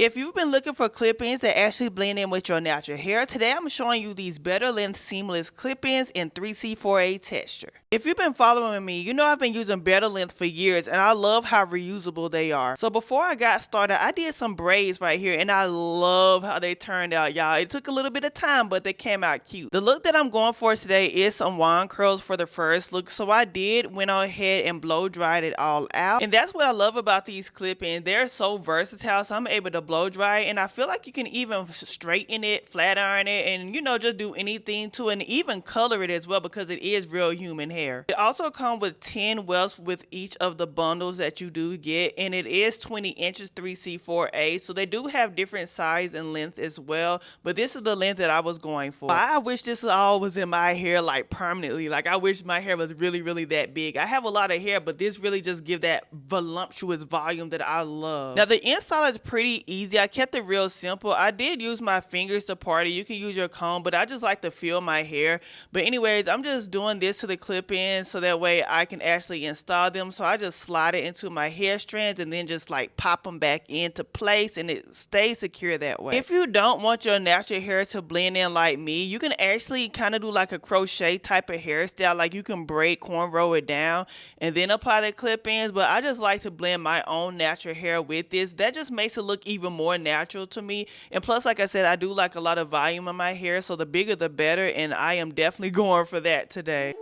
If you've been looking for clip-ins that actually blend in with your natural hair, today I'm showing you these BetterLength seamless clip-ins in 3C4A texture. If you've been following me, you know I've been using BetterLength for years and I love how reusable they are. So before I got started, I did some braids right here and I love how they turned out, y'all. It took a little bit of time, but they came out cute. The look that I'm going for today is some wand curls for the first look, so I went ahead and blow dried it all out. And that's what I love about these clip-ins. They're so versatile, so I'm able to blow dry it, and I feel like you can even straighten it, flat iron it, and just do anything to it, and even color it as well because it is real human hair. It also comes with 10 welts with each of the bundles that you do get, and it is 20 inches 3C4A, so they do have different size and length as well, but this is the length that I was going for. I wish this all was in my hair like permanently. Like I wish my hair was really that big. I have a lot of hair, but this really just gives that voluptuous volume that I love. Now the install is pretty easy. I kept it real simple. I did use my fingers to party. You can use your comb, but I just like to feel my hair. But anyways, I'm just doing this to the clip-ins so that way I can actually install them. So I just slide it into my hair strands and then just like pop them back into place, and it stays secure that way. If you don't want your natural hair to blend in like me, you can actually kind of do like a crochet type of hairstyle. Like you can braid, cornrow it down and then apply the clip-ins, but I just like to blend my own natural hair with this. That just makes it look even more natural to me. And plus, like I said, I do like a lot of volume in my hair, so the bigger the better, and I am definitely going for that today.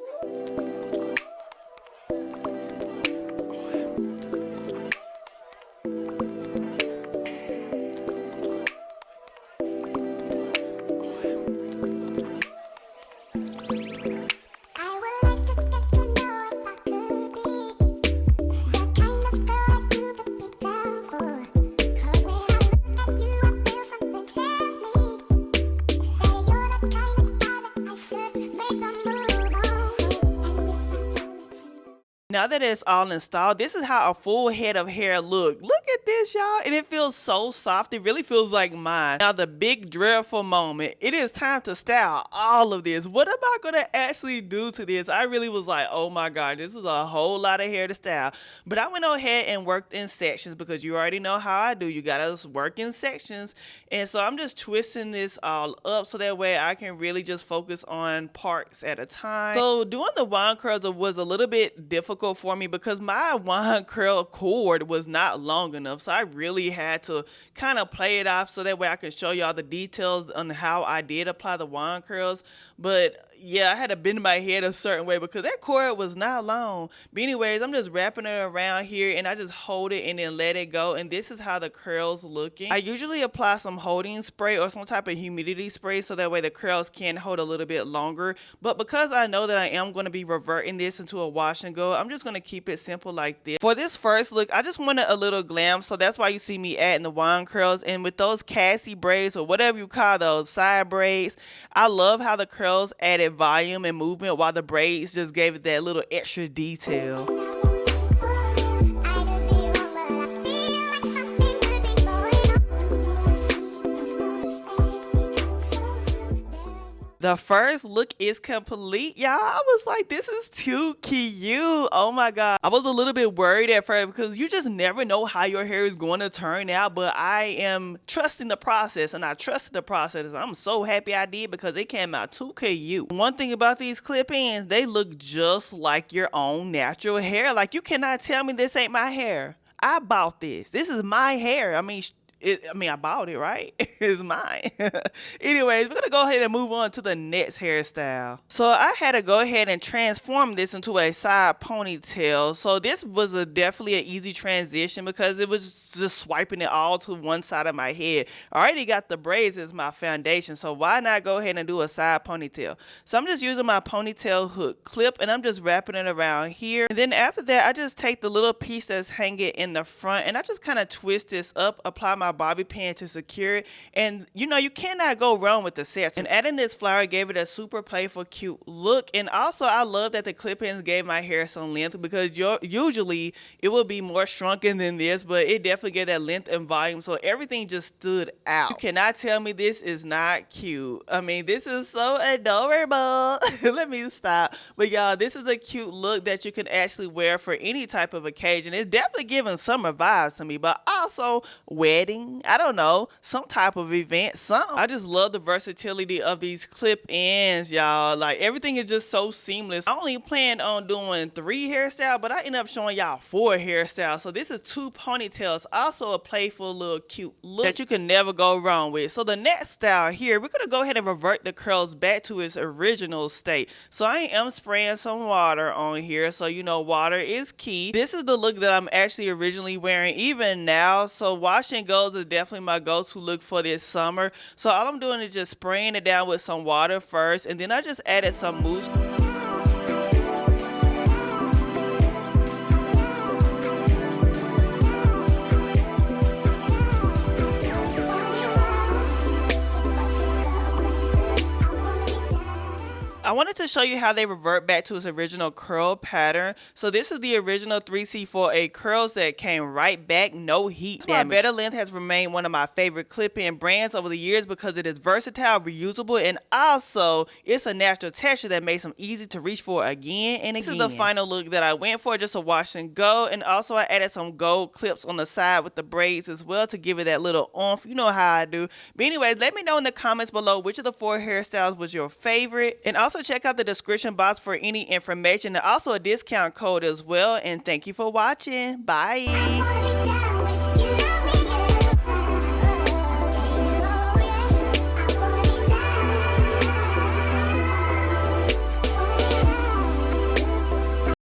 Now that it's all installed, this is how a full head of hair look. Look at this, y'all, and it feels so soft. It really feels like mine. Now the big dreadful moment. It is time to style all of this. What am I gonna actually do to this? I really was like, oh my god, this is a whole lot of hair to style. But I went ahead and worked in sections because you already know how I do. You gotta work in sections. And so I'm just twisting this all up so that way I can really just focus on parts at a time. So doing the wand curls was a little bit difficult for me because my wand curl cord was not long enough, so I really had to kind of play it off so that way I can show y'all the details on how I did apply the wand curls. But yeah, I had to bend my head a certain way because that cord was not long. But anyways, I'm just wrapping it around here and I just hold it and then let it go, and this is how the curls looking. I usually apply some holding spray or some type of humidity spray so that way the curls can hold a little bit longer. But because I know that I am going to be reverting this into a wash and go, I'm just going to keep it simple like this. For this first look, I just wanted a little glam, so that's why you see me adding the wand curls. And with those Cassie braids or whatever you call those side braids, I love how the curls added volume and movement while the braids just gave it that little extra detail. The first look is complete, y'all. I was like, this is too cute. Oh my god. I was a little bit worried at first because you just never know how your hair is going to turn out, but I am trusting the process, and I trusted the process. I'm so happy I did because it came out too cute. One thing about these clip-ins, they look just like your own natural hair. Like, you cannot tell me this ain't my hair. I bought this. This is my hair. I mean, I bought it, right? It's mine. Anyways, we're gonna go ahead and move on to the next hairstyle. So I had to go ahead and transform this into a side ponytail. So this was definitely an easy transition because it was just swiping it all to one side of my head. I already got the braids as my foundation, so why not go ahead and do a side ponytail? So I'm just using my ponytail hook clip and I'm just wrapping it around here. And then after that, I just take the little piece that's hanging in the front and I just kind of twist this up, apply my bobby pin to secure it, and you cannot go wrong with the sets. And adding this flower gave it a super playful, cute look. And also I love that the clip-ins gave my hair some length because usually it would be more shrunken than this, but it definitely gave that length and volume, so everything just stood out. You cannot tell me this is not cute. I mean, this is so adorable. Let me stop. But y'all, this is a cute look that you can actually wear for any type of occasion. It's definitely giving summer vibes to me, but also wedding wedding, I don't know, some type of event, something. I just love the versatility of these clip-ins, y'all. Like, everything is just so seamless. I only planned on doing 3 hairstyles, but I ended up showing y'all 4 hairstyles. So this is 2 ponytails, also a playful little cute look that you can never go wrong with. So the next style here, we're gonna go ahead and revert the curls back to its original state. So I am spraying some water on here, so you know water is key. This is the look that I'm actually originally wearing even now. So wash and goes is definitely my go-to look for this summer. So all I'm doing is just spraying it down with some water first, and then I just added some mousse. I wanted to show you how they revert back to its original curl pattern. So this is the original 3C4A curls that came right back, no heat damage. BetterLength has remained one of my favorite clip-in brands over the years because it is versatile, reusable, and also it's a natural texture that makes them easy to reach for again and again. This is the final look that I went for, just a wash and go, and also I added some gold clips on the side with the braids as well to give it that little oomph. You know how I do. But anyways, let me know in the comments below which of the 4 hairstyles was your favorite, and also check out the description box for any information and also a discount code as well. And thank you for watching. Bye.